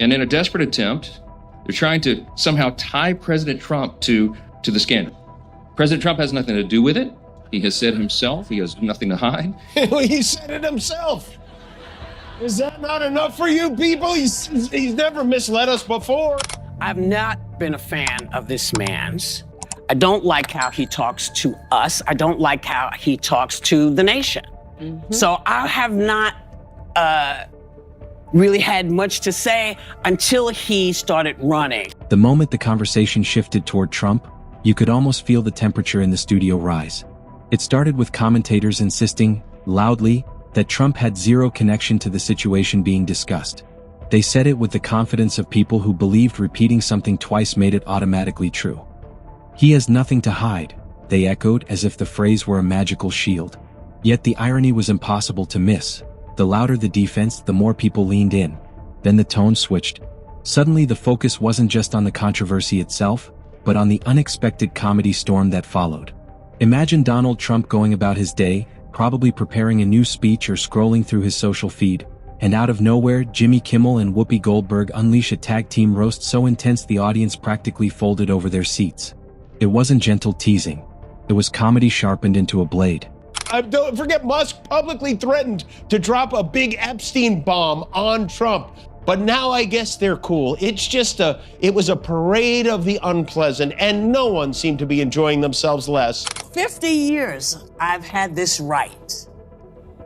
And in a desperate attempt, they're trying to somehow tie President Trump to the scandal. President Trump has nothing to do with it. He has said himself, he has nothing to hide. He said it himself. Is that not enough for you people? He's never misled us before. I've not been a fan of this man's. I don't like how he talks to us. I don't like how he talks to the nation. So I have not really had much to say until he started running. The moment the conversation shifted toward Trump, you could almost feel the temperature in the studio rise. It started with commentators insisting, loudly, that Trump had zero connection to the situation being discussed. They said it with the confidence of people who believed repeating something twice made it automatically true. He has nothing to hide, they echoed as if the phrase were a magical shield. Yet the irony was impossible to miss. The louder the defense, the more people leaned in. Then the tone switched. Suddenly the focus wasn't just on the controversy itself, but on the unexpected comedy storm that followed. Imagine Donald Trump going about his day, probably preparing a new speech or scrolling through his social feed, and out of nowhere, Jimmy Kimmel and Whoopi Goldberg unleash a tag team roast so intense the audience practically folded over their seats. It wasn't gentle teasing. It was comedy sharpened into a blade. Don't forget, Musk publicly threatened to drop a big Epstein bomb on Trump. But now I guess they're cool. It was a parade of the unpleasant, and no one seemed to be enjoying themselves less. 50 years I've had this right.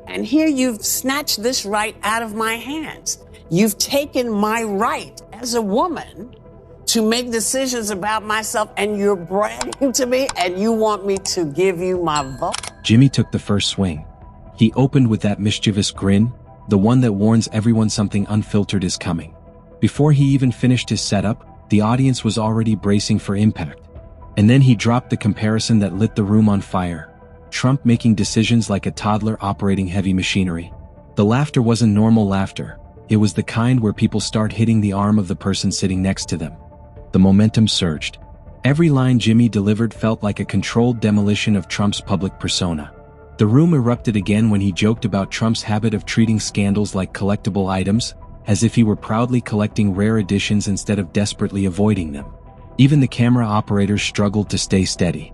And here you've snatched this right out of my hands. You've taken my right as a woman to make decisions about myself, and you're bragging to me, and you want me to give you my vote? Jimmy took the first swing. He opened with that mischievous grin, the one that warns everyone something unfiltered is coming. Before he even finished his setup, the audience was already bracing for impact. And then he dropped the comparison that lit the room on fire. Trump making decisions like a toddler operating heavy machinery. The laughter wasn't normal laughter. It was the kind where people start hitting the arm of the person sitting next to them. The momentum surged. Every line Jimmy delivered felt like a controlled demolition of Trump's public persona. The room erupted again when he joked about Trump's habit of treating scandals like collectible items, as if he were proudly collecting rare editions instead of desperately avoiding them. Even the camera operators struggled to stay steady.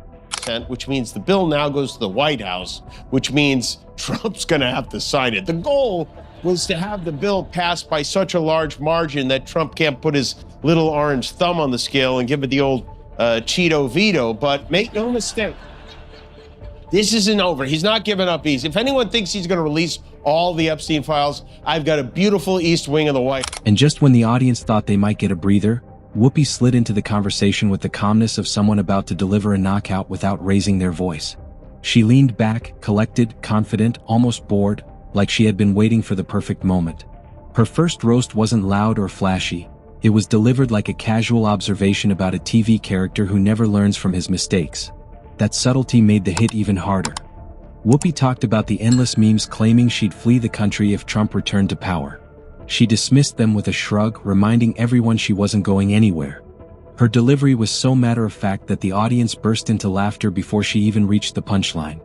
Which means the bill now goes to the White House, which means Trump's gonna have to sign it. The goal was to have the bill passed by such a large margin that Trump can't put his little orange thumb on the scale and give it the old Cheeto veto, but make no mistake, this isn't over. He's not giving up easy. If anyone thinks he's gonna release all the Epstein files, I've got a beautiful East Wing of the White House. And just when the audience thought they might get a breather, Whoopi slid into the conversation with the calmness of someone about to deliver a knockout without raising their voice. She leaned back, collected, confident, almost bored, like she had been waiting for the perfect moment. Her first roast wasn't loud or flashy. It was delivered like a casual observation about a TV character who never learns from his mistakes. That subtlety made the hit even harder. Whoopi talked about the endless memes claiming she'd flee the country if Trump returned to power. She dismissed them with a shrug, reminding everyone she wasn't going anywhere. Her delivery was so matter-of-fact that the audience burst into laughter before she even reached the punchline.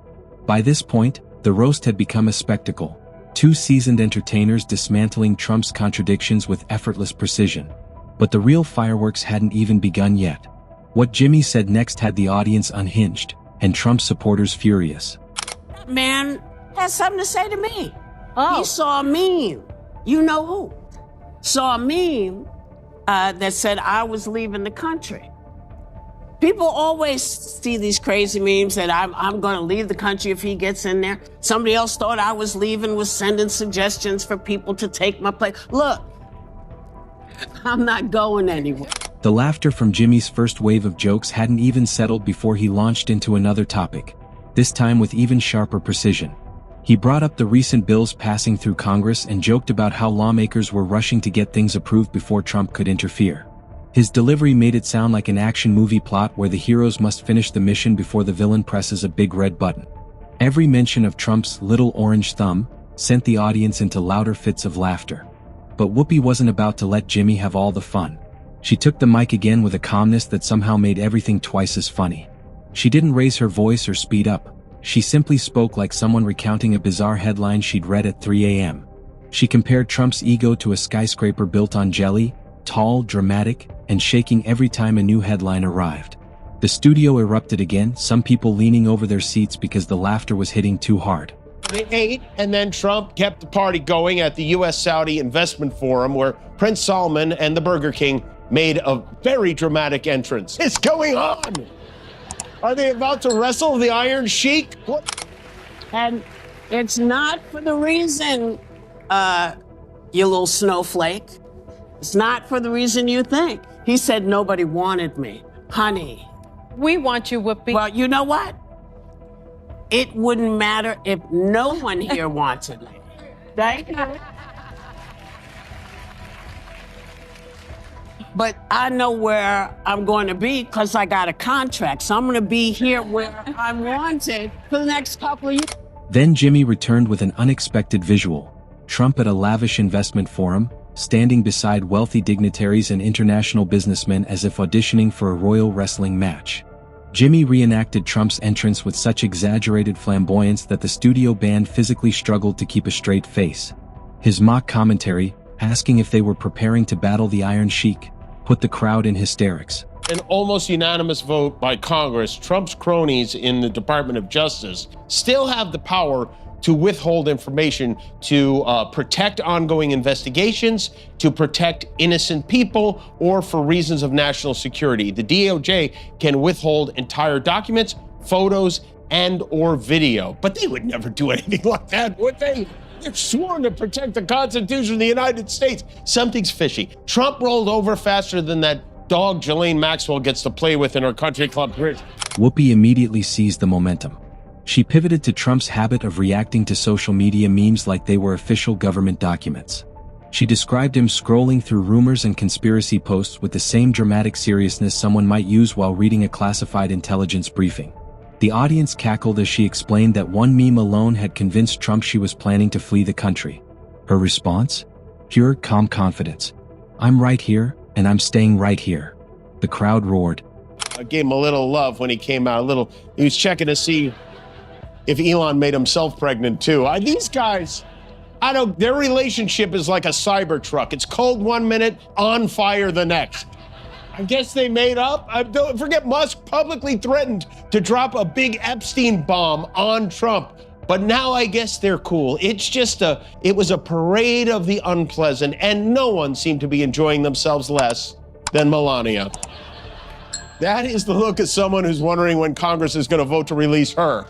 By this point, the roast had become a spectacle. Two seasoned entertainers dismantling Trump's contradictions with effortless precision. But the real fireworks hadn't even begun yet. What Jimmy said next had the audience unhinged, and Trump supporters furious. That man has something to say to me. Oh. He saw a meme. You know who? Saw a meme that said I was leaving the country. People always see these crazy memes that I'm going to leave the country if he gets in there. Somebody else thought I was leaving, was sending suggestions for people to take my place. Look, I'm not going anywhere. The laughter from Jimmy's first wave of jokes hadn't even settled before he launched into another topic, this time with even sharper precision. He brought up the recent bills passing through Congress and joked about how lawmakers were rushing to get things approved before Trump could interfere. His delivery made it sound like an action movie plot where the heroes must finish the mission before the villain presses a big red button. Every mention of Trump's little orange thumb sent the audience into louder fits of laughter. But Whoopi wasn't about to let Jimmy have all the fun. She took the mic again with a calmness that somehow made everything twice as funny. She didn't raise her voice or speed up. She simply spoke like someone recounting a bizarre headline she'd read at 3 a.m. She compared Trump's ego to a skyscraper built on jelly, tall, dramatic, and shaking every time a new headline arrived. The studio erupted again, some people leaning over their seats because the laughter was hitting too hard. They ate, and then Trump kept the party going at the U.S.-Saudi Investment Forum, where Prince Salman and the Burger King made a very dramatic entrance. It's going on! Are they about to wrestle the Iron Sheik? What? And it's not for the reason, you little snowflake. It's not for the reason you think. He said nobody wanted me. Honey. We want you, Whoopi. Well, you know what? It wouldn't matter if no one here wanted me. Thank you. But I know where I'm going to be because I got a contract. So I'm going to be here where I'm wanted for the next couple of years. Then Jimmy returned with an unexpected visual. Trump at a lavish investment forum, standing beside wealthy dignitaries and international businessmen as if auditioning for a royal wrestling match. Jimmy reenacted Trump's entrance with such exaggerated flamboyance that the studio band physically struggled to keep a straight face. His mock commentary, asking if they were preparing to battle the Iron Sheik, put the crowd in hysterics. An almost unanimous vote by Congress, Trump's cronies in the Department of Justice still have the power to withhold information to protect ongoing investigations, to protect innocent people, or for reasons of national security. The DOJ can withhold entire documents, photos, and or video. But they would never do anything like that, would they? They're sworn to protect the Constitution of the United States. Something's fishy. Trump rolled over faster than that dog Ghislaine Maxwell gets to play with in her country club bridge. Whoopi immediately seized the momentum. She pivoted to Trump's habit of reacting to social media memes like they were official government documents. She described him scrolling through rumors and conspiracy posts with the same dramatic seriousness someone might use while reading a classified intelligence briefing. The audience cackled as she explained that one meme alone had convinced Trump she was planning to flee the country. Her response? Pure, calm confidence. I'm right here, and I'm staying right here. The crowd roared. I gave him a little love when he came out. He was checking to see if Elon made himself pregnant too. These guys, their relationship is like a Cybertruck. It's cold 1 minute, on fire the next. I guess they made up. Don't forget Musk publicly threatened to drop a big Epstein bomb on Trump. But now I guess they're cool. It was a parade of the unpleasant, and no one seemed to be enjoying themselves less than Melania. That is the look of someone who's wondering when Congress is going to vote to release her.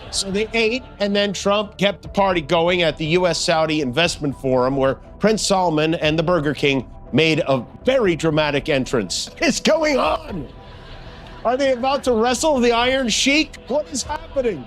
So they ate, and then Trump kept the party going at the U.S.-Saudi Investment Forum, where Prince Salman and the Burger King made a very dramatic entrance. It's going on! Are they about to wrestle the Iron Sheik? What is happening?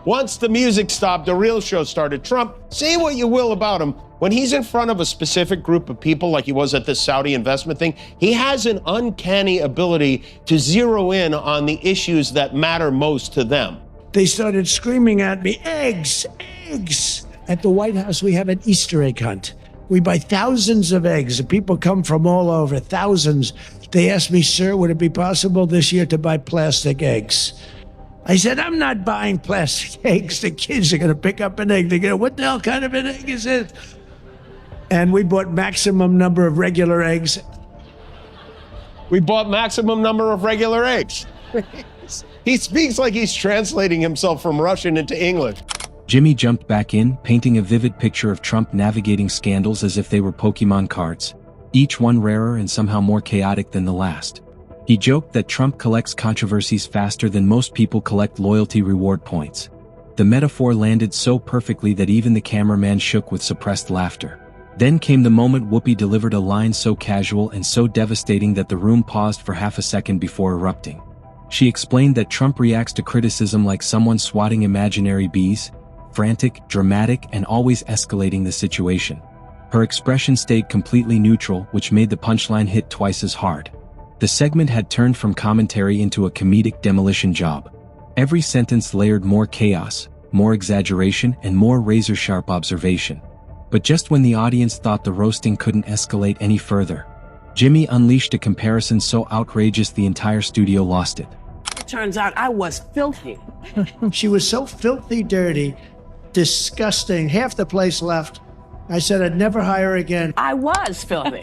Once the music stopped, the real show started. Trump, say what you will about him, when he's in front of a specific group of people like he was at this Saudi investment thing, he has an uncanny ability to zero in on the issues that matter most to them. They started screaming at me, eggs, eggs. At the White House, we have an Easter egg hunt. We buy thousands of eggs. People come from all over, thousands. They asked me, sir, would it be possible this year to buy plastic eggs? I said, I'm not buying plastic eggs. The kids are going to pick up an egg. They're going to, what the hell kind of an egg is it? And we bought maximum number of regular eggs. We bought maximum number of regular eggs. He speaks like he's translating himself from Russian into English. Jimmy jumped back in, painting a vivid picture of Trump navigating scandals as if they were Pokemon cards, each one rarer and somehow more chaotic than the last. He joked that Trump collects controversies faster than most people collect loyalty reward points. The metaphor landed so perfectly that even the cameraman shook with suppressed laughter. Then came the moment Whoopi delivered a line so casual and so devastating that the room paused for half a second before erupting. She explained that Trump reacts to criticism like someone swatting imaginary bees, frantic, dramatic, and always escalating the situation. Her expression stayed completely neutral, which made the punchline hit twice as hard. The segment had turned from commentary into a comedic demolition job. Every sentence layered more chaos, more exaggeration, and more razor-sharp observation. But just when the audience thought the roasting couldn't escalate any further, Jimmy unleashed a comparison so outrageous the entire studio lost it. It turns out I was filthy. She was so filthy dirty, disgusting. Half the place left. I said I'd never hire again. I was filthy.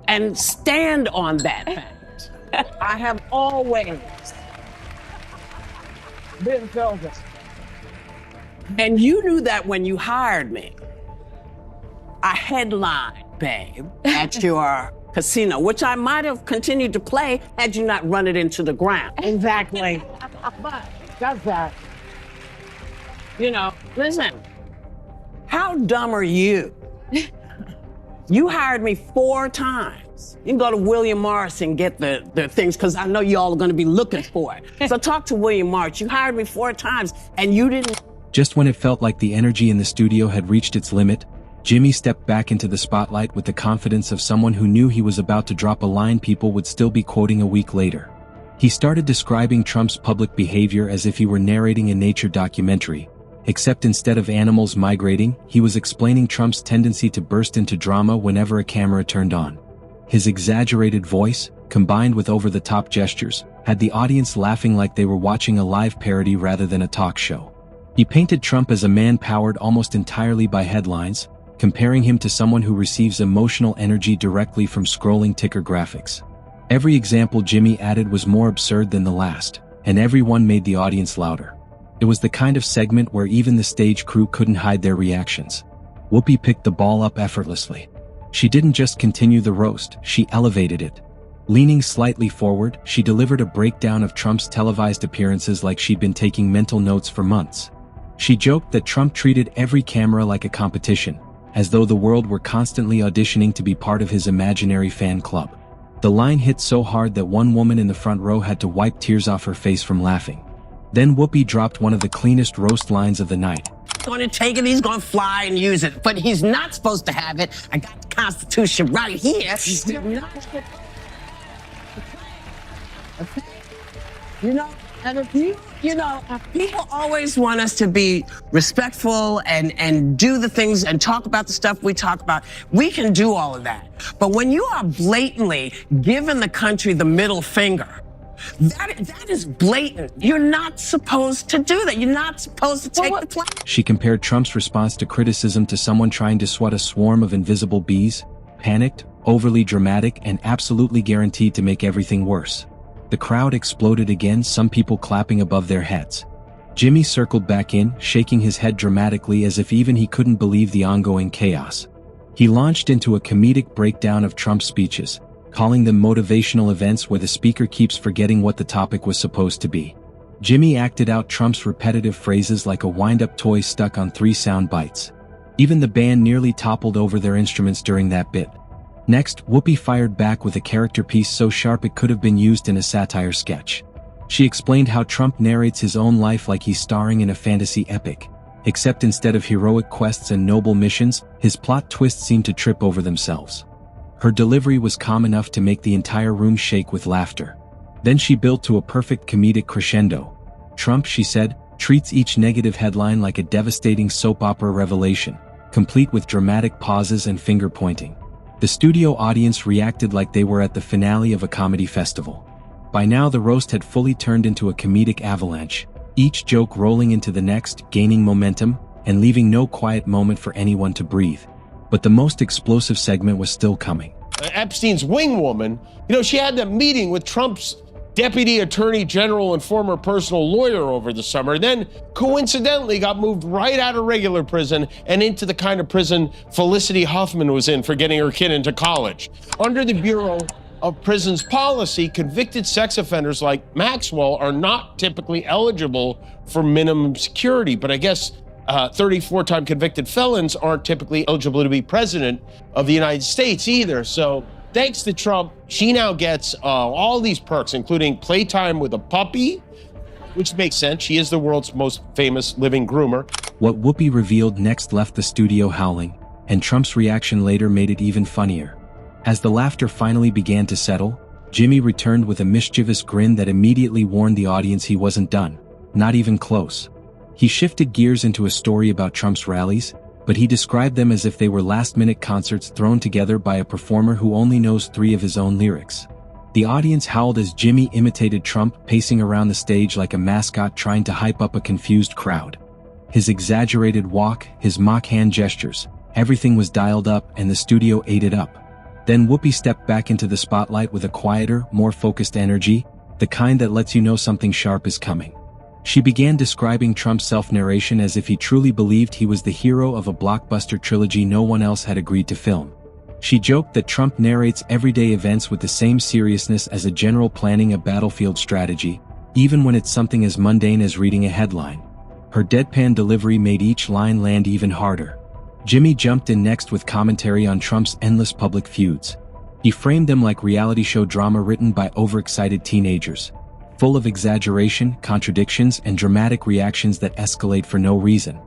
and stand on that fact. I have always been focused. And you knew that when you hired me. I headlined, babe, at your casino, which I might have continued to play had you not run it into the ground. Exactly. But does that. You know, listen, how dumb are you? You hired me 4 times. You can go to William Morris and get the things, because I know y'all are going to be looking for it. So talk to William Morris. You hired me 4 times, and you didn't. Just when it felt like the energy in the studio had reached its limit, Jimmy stepped back into the spotlight with the confidence of someone who knew he was about to drop a line people would still be quoting a week later. He started describing Trump's public behavior as if he were narrating a nature documentary, except instead of animals migrating, he was explaining Trump's tendency to burst into drama whenever a camera turned on. His exaggerated voice, combined with over-the-top gestures, had the audience laughing like they were watching a live parody rather than a talk show. He painted Trump as a man powered almost entirely by headlines, comparing him to someone who receives emotional energy directly from scrolling ticker graphics. Every example Jimmy added was more absurd than the last, and every one made the audience louder. It was the kind of segment where even the stage crew couldn't hide their reactions. Whoopi picked the ball up effortlessly. She didn't just continue the roast, she elevated it. Leaning slightly forward, she delivered a breakdown of Trump's televised appearances like she'd been taking mental notes for months. She joked that Trump treated every camera like a competition, as though the world were constantly auditioning to be part of his imaginary fan club. The line hit so hard that one woman in the front row had to wipe tears off her face from laughing. Then Whoopi dropped one of the cleanest roast lines of the night. He's gonna take it, he's gonna fly and use it, but he's not supposed to have it. I got the Constitution right here. You know, and if people always want us to be respectful and do the things and talk about the stuff we talk about. We can do all of that. But when you are blatantly giving the country the middle finger, that is blatant. You're not supposed to do that. You're not supposed to take the play. She compared Trump's response to criticism to someone trying to swat a swarm of invisible bees, panicked, overly dramatic, and absolutely guaranteed to make everything worse. The crowd exploded again, some people clapping above their heads. Jimmy circled back in, shaking his head dramatically as if even he couldn't believe the ongoing chaos. He launched into a comedic breakdown of Trump's speeches, calling them motivational events where the speaker keeps forgetting what the topic was supposed to be. Jimmy acted out Trump's repetitive phrases like a wind-up toy stuck on 3 sound bites. Even the band nearly toppled over their instruments during that bit. Next, Whoopi fired back with a character piece so sharp it could have been used in a satire sketch. She explained how Trump narrates his own life like he's starring in a fantasy epic, except instead of heroic quests and noble missions, his plot twists seem to trip over themselves. Her delivery was calm enough to make the entire room shake with laughter. Then she built to a perfect comedic crescendo. Trump, she said, treats each negative headline like a devastating soap opera revelation, complete with dramatic pauses and finger-pointing. The studio audience reacted like they were at the finale of a comedy festival. By now the roast had fully turned into a comedic avalanche, each joke rolling into the next, gaining momentum, and leaving no quiet moment for anyone to breathe. But the most explosive segment was still coming. Epstein's wing woman, she had that meeting with Trump's deputy attorney general and former personal lawyer over the summer, then coincidentally got moved right out of regular prison and into the kind of prison Felicity Huffman was in for getting her kid into college. Under the Bureau of Prisons policy, convicted sex offenders like Maxwell are not typically eligible for minimum security, but I guess 34-time convicted felons aren't typically eligible to be president of the United States either. So thanks to Trump, she now gets all these perks, including playtime with a puppy, which makes sense. She is the world's most famous living groomer. What Whoopi revealed next left the studio howling, and Trump's reaction later made it even funnier. As the laughter finally began to settle, Jimmy returned with a mischievous grin that immediately warned the audience he wasn't done, not even close. He shifted gears into a story about Trump's rallies, but he described them as if they were last-minute concerts thrown together by a performer who only knows 3 of his own lyrics. The audience howled as Jimmy imitated Trump, pacing around the stage like a mascot trying to hype up a confused crowd. His exaggerated walk, his mock hand gestures, everything was dialed up and the studio ate it up. Then Whoopi stepped back into the spotlight with a quieter, more focused energy, the kind that lets you know something sharp is coming. She began describing Trump's self-narration as if he truly believed he was the hero of a blockbuster trilogy no one else had agreed to film. She joked that Trump narrates everyday events with the same seriousness as a general planning a battlefield strategy, even when it's something as mundane as reading a headline. Her deadpan delivery made each line land even harder. Jimmy jumped in next with commentary on Trump's endless public feuds. He framed them like reality show drama written by overexcited teenagers, full of exaggeration, contradictions, and dramatic reactions that escalate for no reason.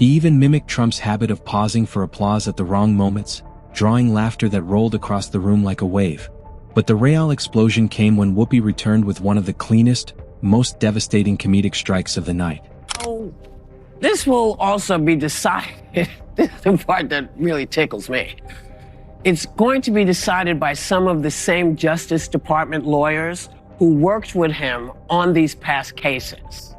He even mimicked Trump's habit of pausing for applause at the wrong moments, drawing laughter that rolled across the room like a wave. But the real explosion came when Whoopi returned with one of the cleanest, most devastating comedic strikes of the night. Oh, this will also be decided. This is the part that really tickles me. It's going to be decided by some of the same Justice Department lawyers who worked with him on these past cases.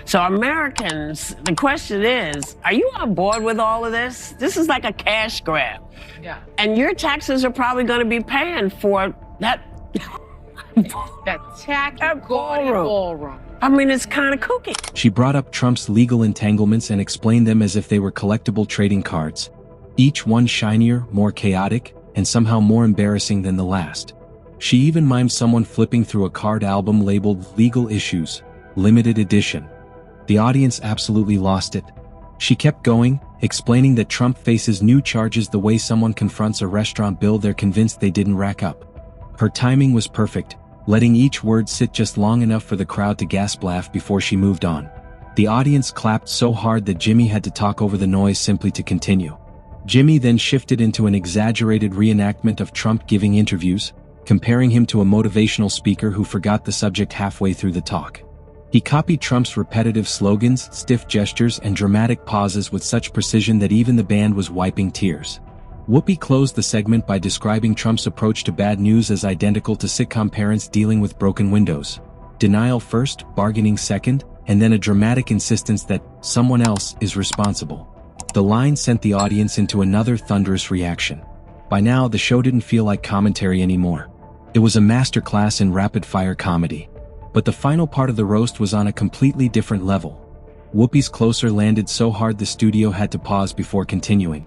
So Americans, the question is, are you on board with all of this? This is like a cash grab. Yeah. And your taxes are probably going to be paying for that. That tacky That ballroom. I mean, it's kind of kooky. She brought up Trump's legal entanglements and explained them as if they were collectible trading cards, each one shinier, more chaotic, and somehow more embarrassing than the last. She even mimed someone flipping through a card album labeled Legal Issues, Limited Edition. The audience absolutely lost it. She kept going, explaining that Trump faces new charges the way someone confronts a restaurant bill they're convinced they didn't rack up. Her timing was perfect, letting each word sit just long enough for the crowd to gasp laugh before she moved on. The audience clapped so hard that Jimmy had to talk over the noise simply to continue. Jimmy then shifted into an exaggerated reenactment of Trump giving interviews, comparing him to a motivational speaker who forgot the subject halfway through the talk. He copied Trump's repetitive slogans, stiff gestures, and dramatic pauses with such precision that even the band was wiping tears. Whoopi closed the segment by describing Trump's approach to bad news as identical to sitcom parents dealing with broken windows. Denial first, bargaining second, and then a dramatic insistence that someone else is responsible. The line sent the audience into another thunderous reaction. By now, the show didn't feel like commentary anymore. It was a masterclass in rapid-fire comedy. But the final part of the roast was on a completely different level. Whoopi's closer landed so hard the studio had to pause before continuing.